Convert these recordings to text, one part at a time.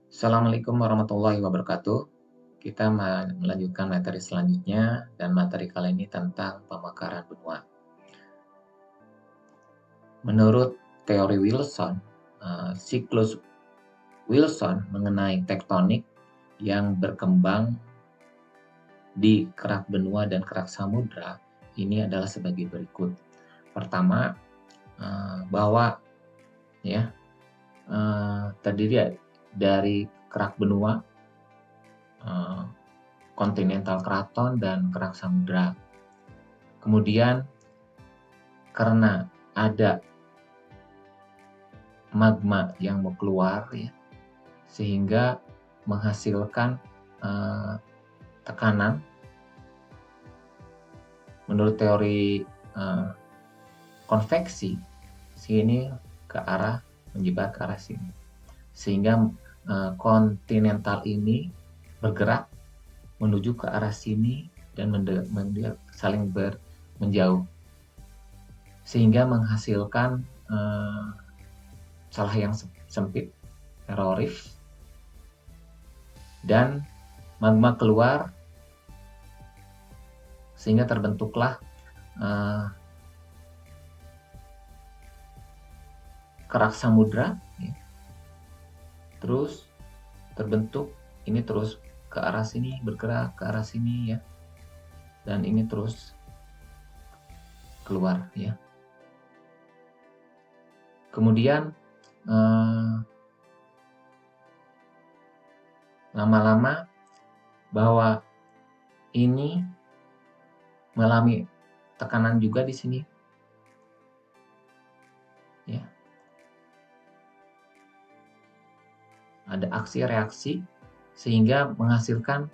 Assalamualaikum warahmatullahi wabarakatuh. Kita melanjutkan materi selanjutnya dan materi kali ini tentang pemekaran benua. Menurut teori Wilson, siklus Wilson mengenai tektonik yang berkembang di kerak benua dan kerak samudra ini adalah sebagai berikut. Pertama, bahwa ya terdiri dari kerak benua, kontinental keraton dan kerak samudra. Kemudian karena ada magma yang mau keluar ya, sehingga menghasilkan tekanan menurut teori konveksi sini ke arah menjebak ke arah sini, sehingga kontinental ini bergerak menuju ke arah sini dan saling menjauh, sehingga menghasilkan celah yang sempit, narrow rift, dan magma keluar sehingga terbentuklah kerak samudra ya. Terus terbentuk ini terus ke arah sini, bergerak ke arah sini ya, dan ini terus keluar ya. Kemudian lama-lama bahwa ini mengalami tekanan juga di sini ya, ada aksi reaksi sehingga menghasilkan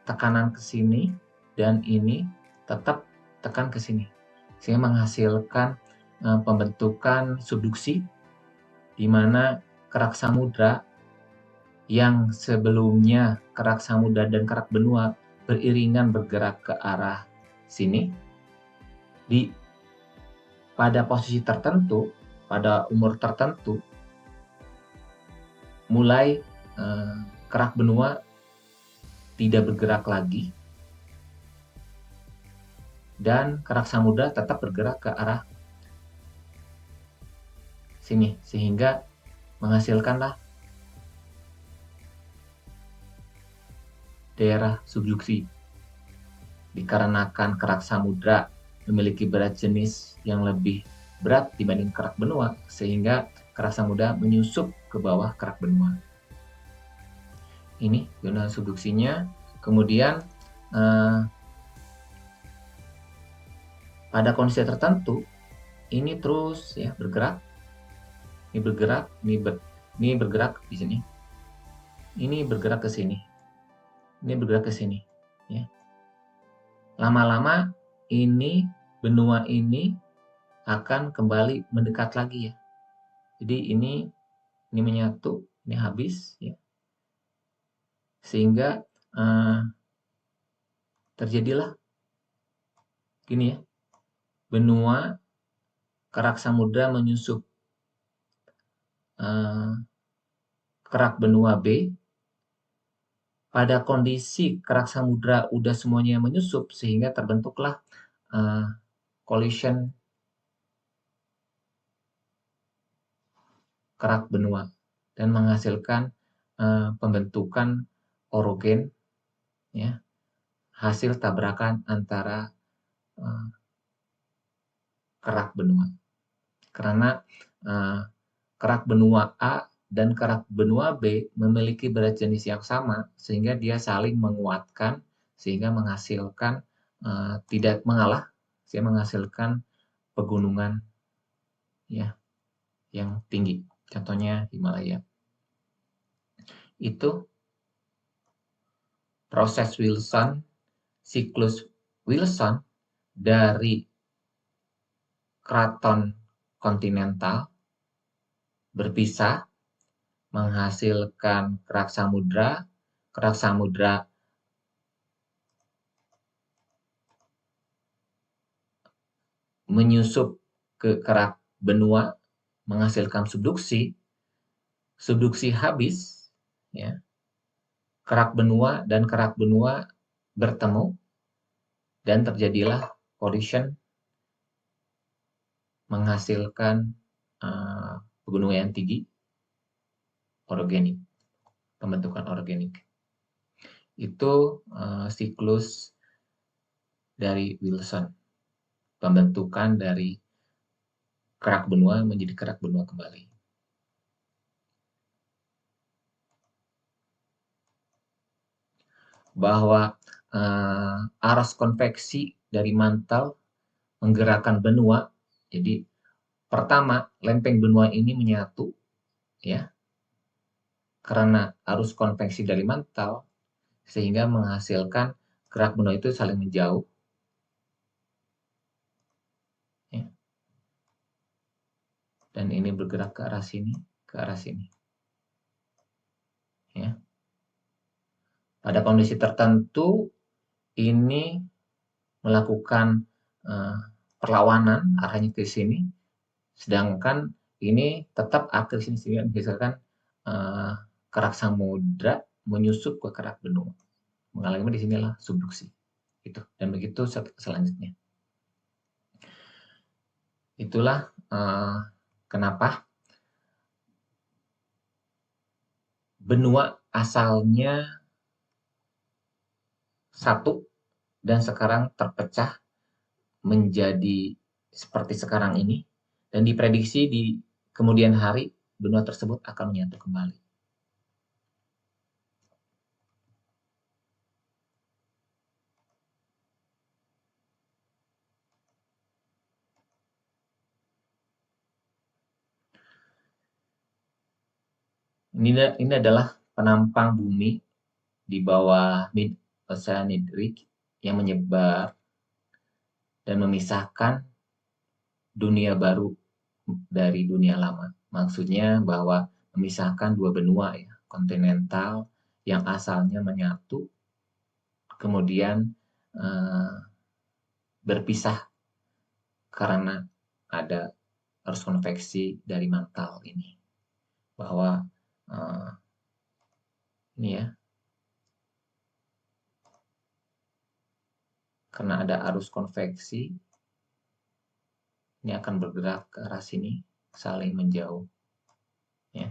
tekanan ke sini, dan ini tetap tekan ke sini sehingga menghasilkan pembentukan subduksi, di mana kerak samudra yang sebelumnya kerak samudra dan kerak benua beriringan bergerak ke arah sini, pada posisi tertentu, pada umur tertentu, mulai kerak benua tidak bergerak lagi dan kerak samudra tetap bergerak ke arah sini, sehingga menghasilkanlah daerah subduksi. Dikarenakan kerak samudra memiliki berat jenis yang lebih berat dibanding kerak benua, sehingga kerak samudra menyusup ke bawah kerak benua. Ini zona subduksinya. Kemudian pada kondisi tertentu ini terus ya bergerak, ini bergerak, ini bergerak di sini, ini bergerak ke sini, ini bergerak ke sini ya. Lama-lama ini benua ini akan kembali mendekat lagi ya. Jadi ini menyatu, ini habis ya, sehingga terjadilah gini ya, benua kerak samudra menyusup kerak benua B. Pada kondisi kerak samudra udah semuanya menyusup, sehingga terbentuklah collision kerak benua dan menghasilkan pembentukan orogen ya, hasil tabrakan antara kerak benua. Karena kerak benua A dan kerak benua B memiliki berat jenis yang sama, sehingga dia saling menguatkan, sehingga menghasilkan tidak mengalah, sehingga menghasilkan pegunungan ya yang tinggi. Contohnya Himalaya. Itu proses Wilson, siklus Wilson dari keraton kontinental berpisah menghasilkan kerak samudra menyusup ke kerak benua menghasilkan subduksi habis ya. Kerak benua dan kerak benua bertemu dan terjadilah collision menghasilkan pegunungan yang tinggi, orogenik, pembentukan orogenik. Itu siklus dari Wilson, pembentukan dari kerak benua menjadi kerak benua kembali. Bahwa arus konveksi dari mantel menggerakkan benua. Jadi pertama, lempeng benua ini menyatu, ya, karena arus konveksi dari mantel, sehingga menghasilkan kerak benua itu saling menjauh. Ya. Dan ini bergerak ke arah sini, ke arah sini. Ya. Pada kondisi tertentu, ini melakukan perlawanan arahnya ke sini, sedangkan ini tetap arah ke sini, sehingga misalkan kerak samudra menyusup ke kerak benua. Mengalami di sinilah subduksi. Itu. Dan begitu selanjutnya. Itulah kenapa benua asalnya satu dan sekarang terpecah menjadi seperti sekarang ini, dan diprediksi di kemudian hari benua tersebut akan menyatu kembali. Ini adalah penampang bumi di bawah Mid-Oceanic Ridge yang menyebar dan memisahkan dunia baru dari dunia lama. Maksudnya bahwa memisahkan dua benua, ya, kontinental yang asalnya menyatu, kemudian berpisah karena ada arus konveksi dari mantel ini. Bahwa ini, ya, karena ada arus konveksi, ini akan bergerak ke arah sini, saling menjauh. Ya.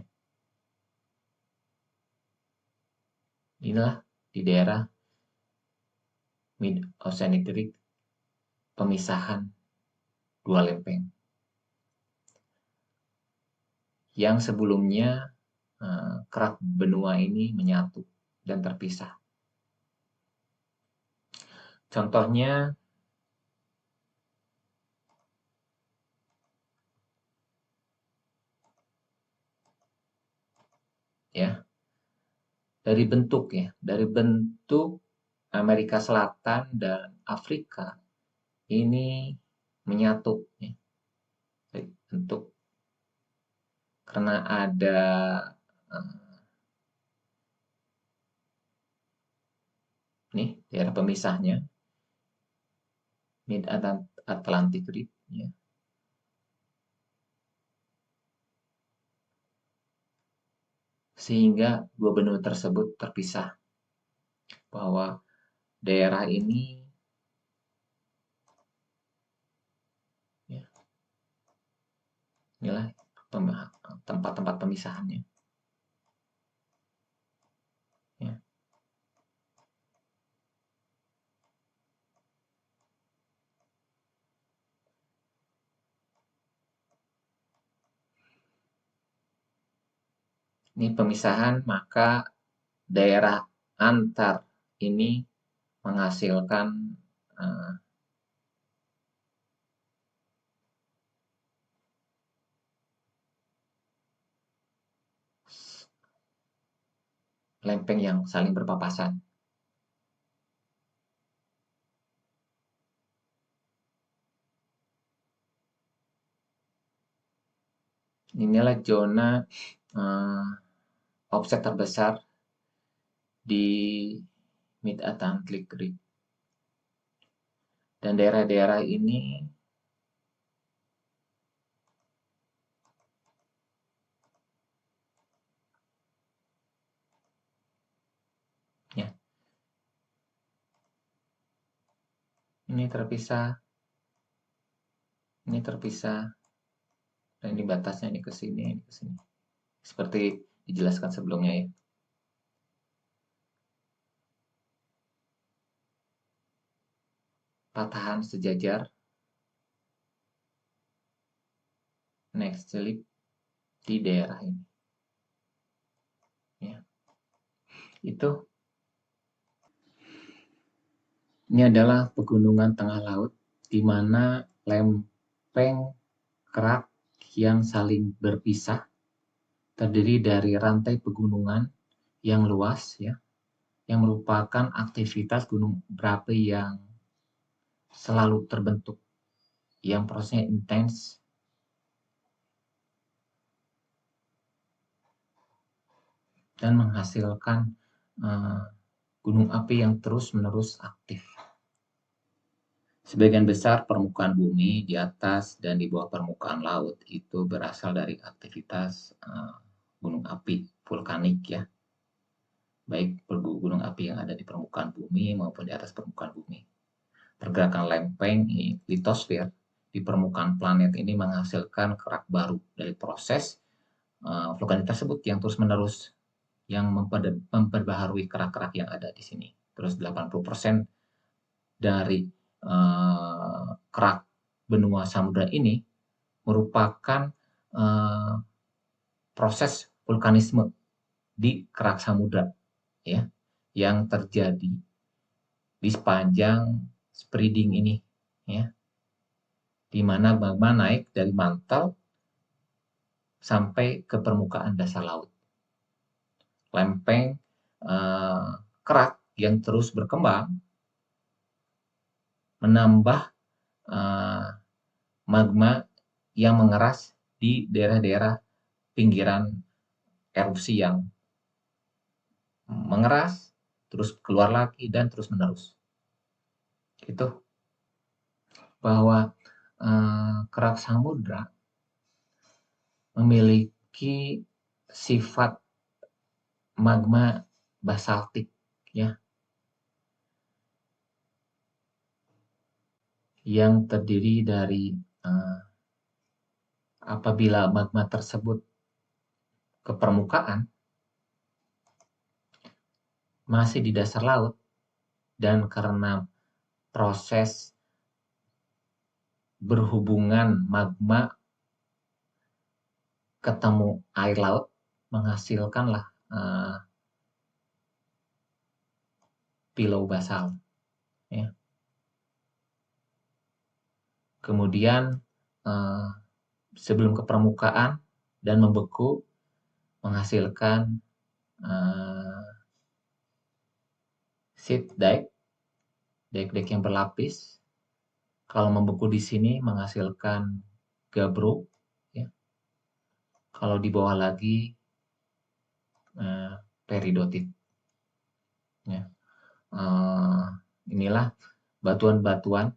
Inilah di daerah Mid-Oceanic Ridge, pemisahan dua lempeng. Yang sebelumnya kerak benua ini menyatu dan terpisah. Contohnya, ya, dari bentuk, ya, dari bentuk Amerika Selatan dan Afrika ini menyatu, ya, dari bentuk, karena ada nih daerah pemisahnya, Mid-Atlantic Ridge, ya. Sehingga dua benua tersebut terpisah, bahwa daerah ini, ya, inilah tempat-tempat pemisahannya. Ya. Ini pemisahan, maka daerah antar ini menghasilkan lempeng yang saling berpapasan. Inilah zona offset terbesar di Mid-Atlantic Ridge. Dan daerah-daerah ini ini terpisah, dan ini batasnya ini ke sini, ini ke sini. Seperti dijelaskan sebelumnya ya. Patahan sejajar, next slip di daerah ini. Ya. Ini adalah pegunungan tengah laut di mana lempeng kerak yang saling berpisah terdiri dari rantai pegunungan yang luas ya, yang merupakan aktivitas gunung berapi yang selalu terbentuk, yang prosesnya intens dan menghasilkan gunung api yang terus-menerus aktif. Sebagian besar permukaan bumi di atas dan di bawah permukaan laut itu berasal dari aktivitas gunung api vulkanik ya, baik gunung api yang ada di permukaan bumi maupun di atas permukaan bumi. Pergerakan lempeng litosfer di permukaan planet ini menghasilkan kerak baru dari proses vulkanik tersebut yang terus-menerus yang memperbaharui kerak-kerak yang ada di sini. Terus 80% dari kerak benua samudra ini merupakan proses vulkanisme di kerak samudra ya, yang terjadi di sepanjang spreading ini ya, di mana magma naik dari mantel sampai ke permukaan dasar laut. Lempeng kerak yang terus berkembang menambah magma yang mengeras di daerah-daerah pinggiran erupsi yang mengeras, terus keluar lagi, dan terus-menerus. Itu bahwa kerak samudra memiliki sifat magma basaltik ya, yang terdiri dari apabila magma tersebut ke permukaan masih di dasar laut dan karena proses berhubungan magma ketemu air laut menghasilkanlah pilau basal ya. Kemudian sebelum ke permukaan dan membeku menghasilkan sheet dike yang berlapis. Kalau membeku di sini menghasilkan gabbro ya. Kalau di bawah lagi peridotit ya. Inilah batuan-batuan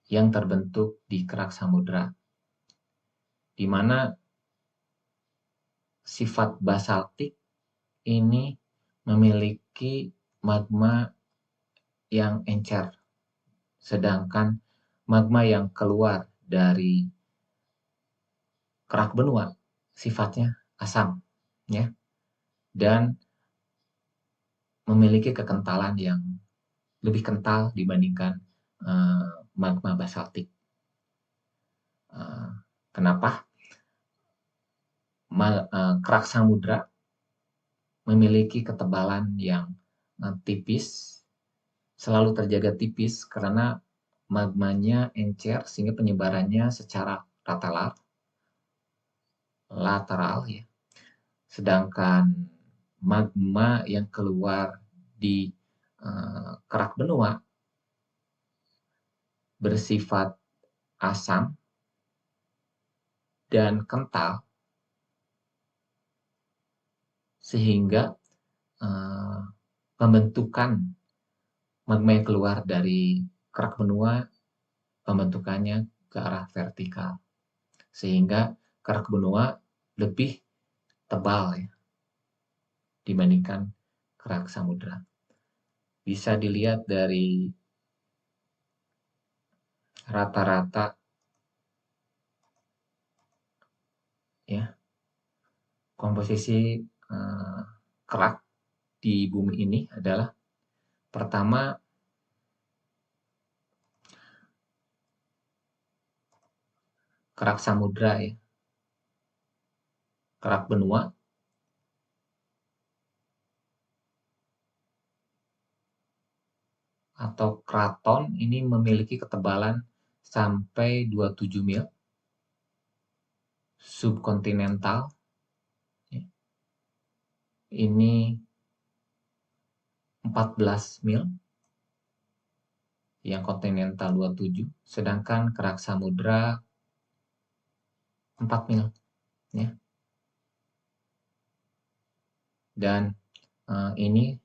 yang terbentuk di kerak samudra, di mana sifat basaltik ini memiliki magma yang encer, sedangkan magma yang keluar dari kerak benua sifatnya asam ya, dan memiliki kekentalan yang lebih kental dibandingkan magma basaltik. Kenapa? Kerak samudra memiliki ketebalan yang tipis, selalu terjaga tipis karena magmanya encer sehingga penyebarannya secara lateral ya. Sedangkan magma yang keluar di kerak benua bersifat asam dan kental sehingga pembentukan magma yang keluar dari kerak benua pembentukannya ke arah vertikal sehingga kerak benua lebih tebal ya, dibandingkan kerak samudra. bisa dilihat dari rata-rata ya komposisi kerak di bumi ini adalah pertama kerak samudra ya, kerak benua, atau kraton ini memiliki ketebalan sampai 27 mil, subkontinental ya, ini 14 mil, yang kontinental 27, sedangkan kerak samudra 4 mil ya. Dan ini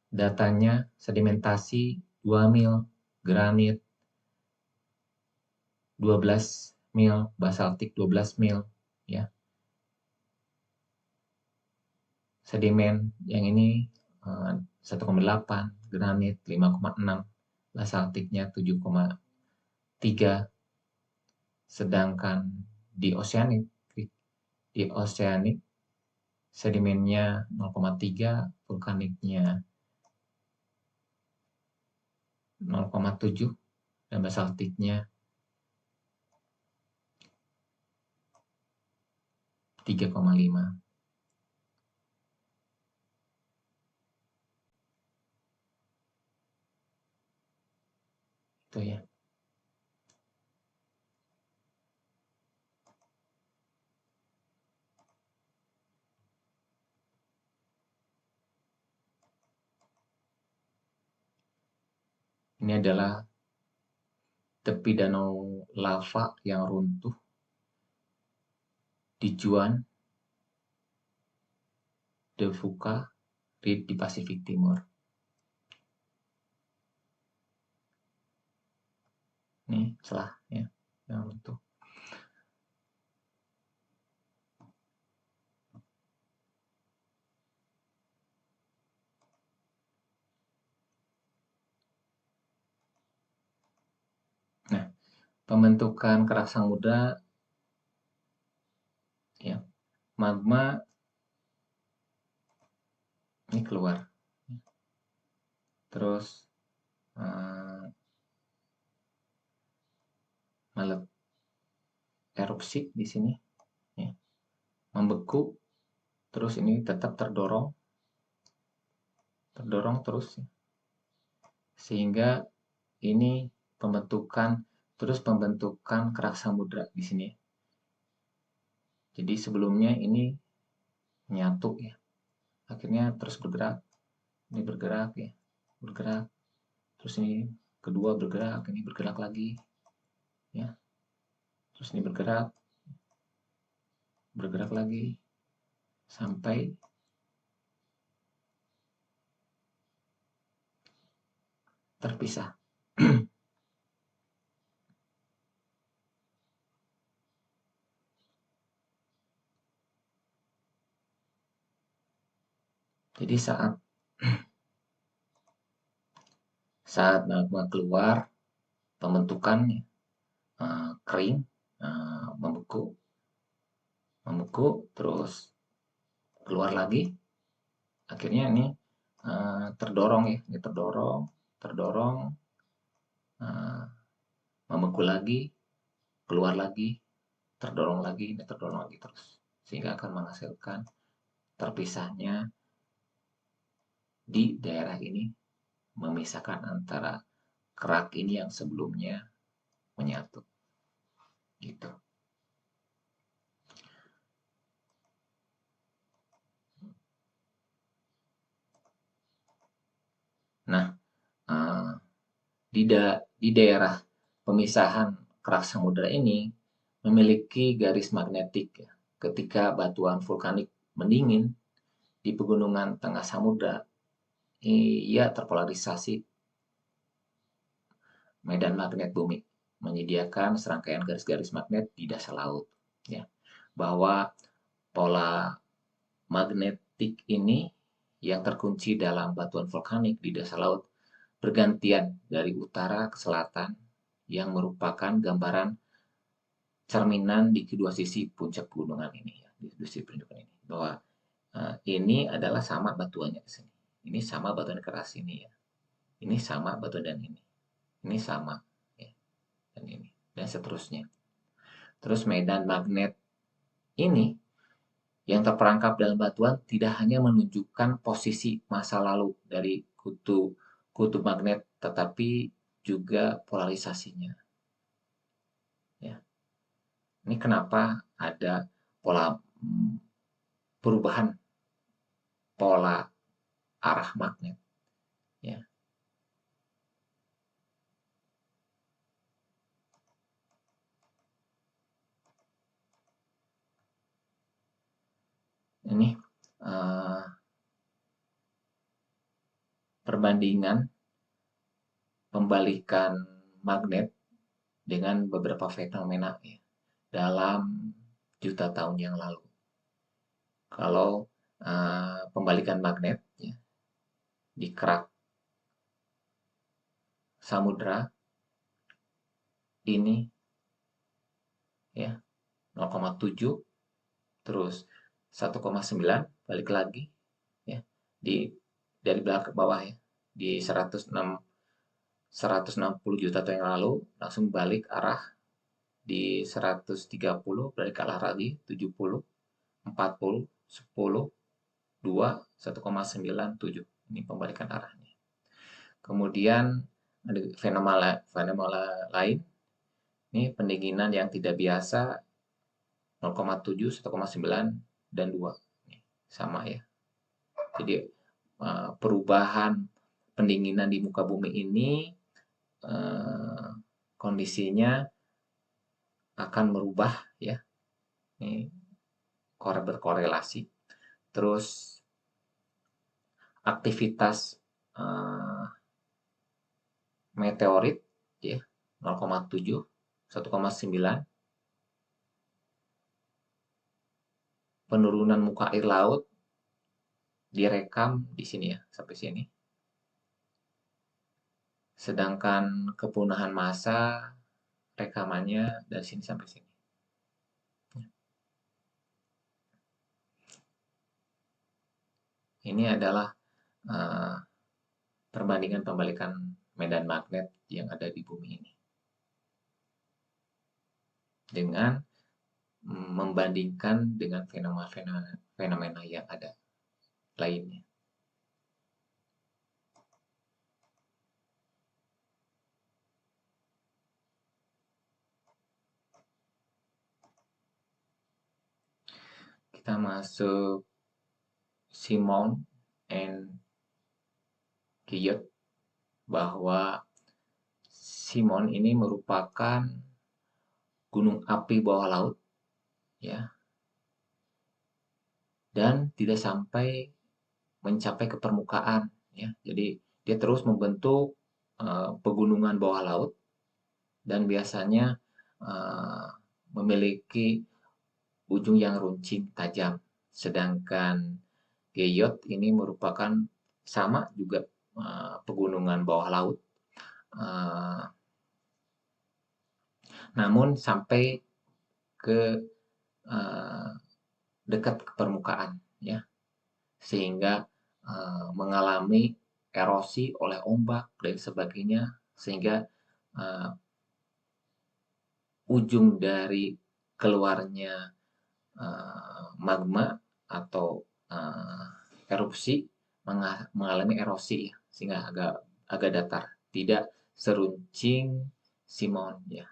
datanya sedimentasi 2 mil, granit 12 mil, basaltik 12 mil ya. Sedimen yang ini 1,8, granit 5,6, basaltiknya 7,3. Sedangkan di oceanic sedimennya 0,3, vulkaniknya 0,7 dan basaltiknya 3,5. Itu ya. Ini adalah tepi danau lava yang runtuh di Juan de Fuca di Pasifik Timur. Ini celah ya yang runtuh. Nah, pembentukan kerak samudra ya, magma ini keluar, terus erupsi di sini ya, membeku, terus ini tetap terdorong terus ya. Sehingga ini pembentukan kerak samudra di sini. Jadi sebelumnya ini nyatu ya, akhirnya terus bergerak, ini bergerak ya, bergerak, terus ini kedua bergerak, ini bergerak lagi ya, terus ini bergerak lagi sampai terpisah. Jadi saat magma keluar, pembentukannya kering, membeku, terus keluar lagi, akhirnya ini terdorong ya, ini terdorong, membeku lagi, keluar lagi, terdorong lagi terus, sehingga akan menghasilkan terpisahnya di daerah ini, memisahkan antara kerak ini yang sebelumnya menyatu gitu. Nah, di daerah pemisahan kerak samudra ini memiliki garis magnetik ya. Ketika batuan vulkanik mendingin di pegunungan tengah samudra, ia terpolarisasi medan magnet bumi, menyediakan serangkaian garis-garis magnet di dasar laut ya. Bahwa pola magnetik ini yang terkunci dalam batuan vulkanik di dasar laut bergantian dari utara ke selatan yang merupakan gambaran cerminan di kedua sisi puncak gunungan ini ya, di kedua sisi puncak ini bahwa ini adalah sama batuannya di sini. Ini sama batuan keras ini ya. Ini sama batuan dan ini. Ini sama ya, dan ini dan seterusnya. Terus medan magnet ini yang terperangkap dalam batuan tidak hanya menunjukkan posisi masa lalu dari kutub magnet, tetapi juga polarisasinya. Ya. Ini kenapa ada perubahan pola arah magnet. Ya. Ini perbandingan pembalikan magnet dengan beberapa fenomena ya, dalam juta tahun yang lalu. Kalau pembalikan magnet ya, di kerak samudra ini ya 0,7 terus 1,9 balik lagi ya dari belakang ke bawah ya di 160 juta tahun yang lalu langsung balik arah di 130 balik arah lagi 70 40 10 2 1,97 ini pembalikan arahnya. Kemudian ada fenomena lain ini pendinginan yang tidak biasa 0,7, 1,9 dan 2 sama ya. Jadi perubahan pendinginan di muka bumi ini kondisinya akan merubah ya. Ini berkorelasi. Terus aktivitas meteorit ya 0,7, 1,9. Penurunan muka air laut direkam di sini ya, sampai sini. Sedangkan kepunahan massa rekamannya dari sini sampai sini. Ini adalah perbandingan pembalikan medan magnet yang ada di bumi ini. Dengan membandingkan dengan fenomena yang ada lainnya. Kita masuk Simon and Guyot bahwa Simon ini merupakan gunung api bawah laut ya dan tidak sampai mencapai ke permukaan ya. Jadi dia terus membentuk pegunungan bawah laut dan biasanya memiliki ujung yang runcing tajam. Sedangkan Guyot ini merupakan sama juga pegunungan bawah laut. Namun sampai ke dekat ke permukaan ya. Sehingga mengalami erosi oleh ombak dan sebagainya sehingga ujung dari keluarnya magma atau erupsi mengalami erosi sehingga agak datar, tidak seruncing Simon ya.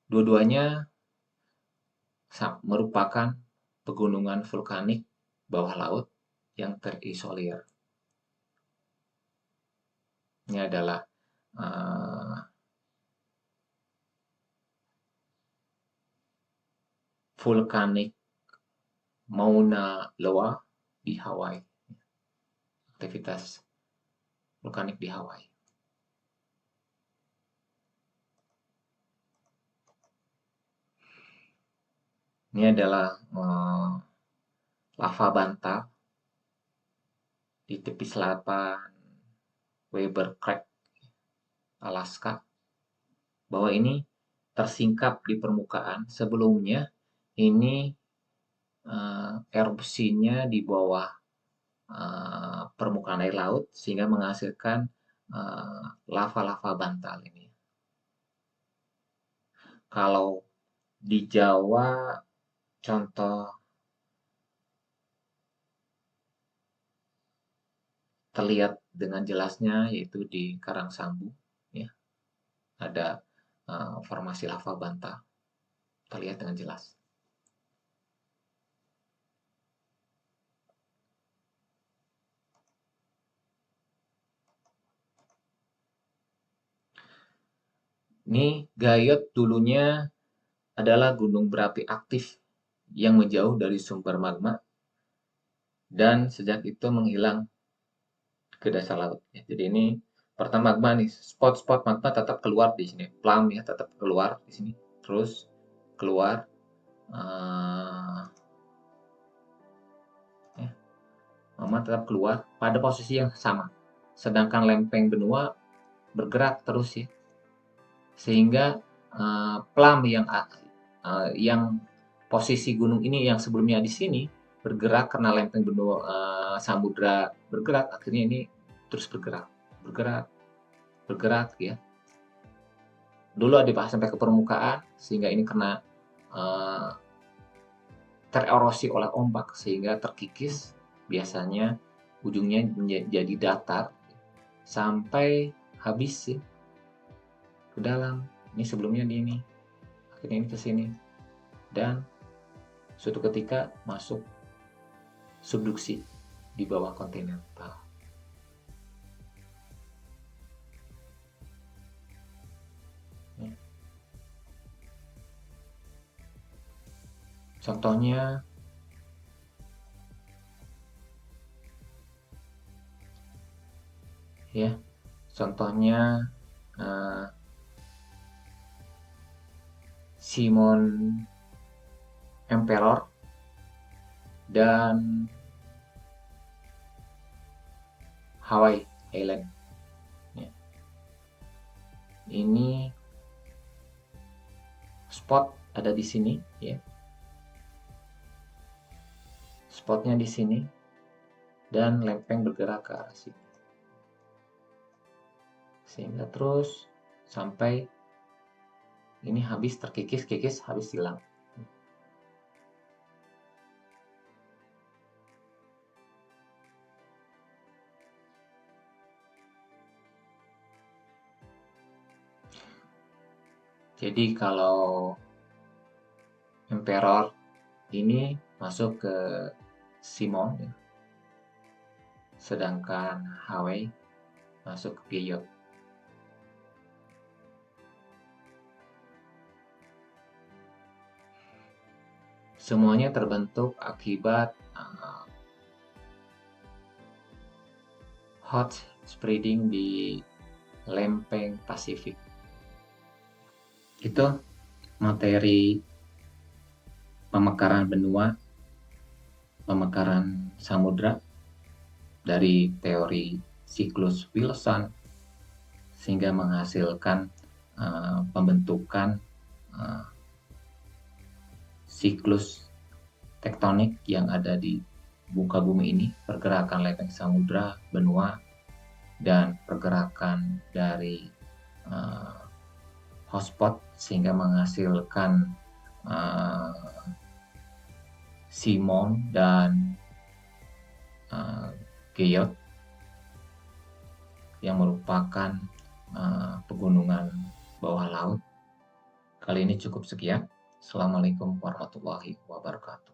Dua-duanya merupakan pegunungan vulkanik bawah laut yang terisolir. Ini adalah vulkanik Mauna Loa di Hawaii. Aktivitas vulkanik di Hawaii. Ini adalah lava bantal di tepi selatan Weber Crack, Alaska, bahwa ini tersingkap di permukaan. Sebelumnya ini erupsinya di bawah permukaan air laut sehingga menghasilkan lava-lava bantal ini. Kalau di Jawa contoh terlihat dengan jelasnya yaitu di Karangsambu, ya, ada formasi lava bantal terlihat dengan jelas. Ini Gayot dulunya adalah gunung berapi aktif yang menjauh dari sumber magma dan sejak itu menghilang ke dasar laut. Ya, jadi ini pertama magma nih, spot-spot magma tetap keluar di sini, plam ya tetap keluar di sini, terus keluar ya, magma tetap keluar pada posisi yang sama, sedangkan lempeng benua bergerak terus ya, sehingga plam yang posisi gunung ini yang sebelumnya di sini bergerak karena lempeng benua samudra bergerak, akhirnya ini terus bergerak, bergerak ya. Dulu ada sampai ke permukaan sehingga ini kena tererosi oleh ombak sehingga terkikis, biasanya ujungnya menjadi datar sampai habis ya, ke dalam. Ini sebelumnya di ini, akhirnya ini ke sini, dan suatu ketika masuk subduksi di bawah kontinental. Contohnya ya, contohnya Simon Emperor dan Hawaii Island. Ya. Ini spot ada di sini ya. Spotnya di sini dan lempeng bergerak ke arah sini. Sehingga terus sampai ini habis terkikis, habis hilang. Jadi kalau Emperor ini masuk ke Simon, ya. Sedangkan Hawaii masuk ke Gayot. Semuanya terbentuk akibat hot spreading di lempeng Pasifik. Itu materi pemekaran benua, pemekaran samudra dari teori siklus Wilson sehingga menghasilkan pembentukan siklus tektonik yang ada di muka bumi ini, pergerakan lempeng samudra, benua, dan pergerakan dari hotspot sehingga menghasilkan Simon dan Gayot yang merupakan pegunungan bawah laut. Kali ini cukup sekian. Assalamualaikum warahmatullahi wabarakatuh.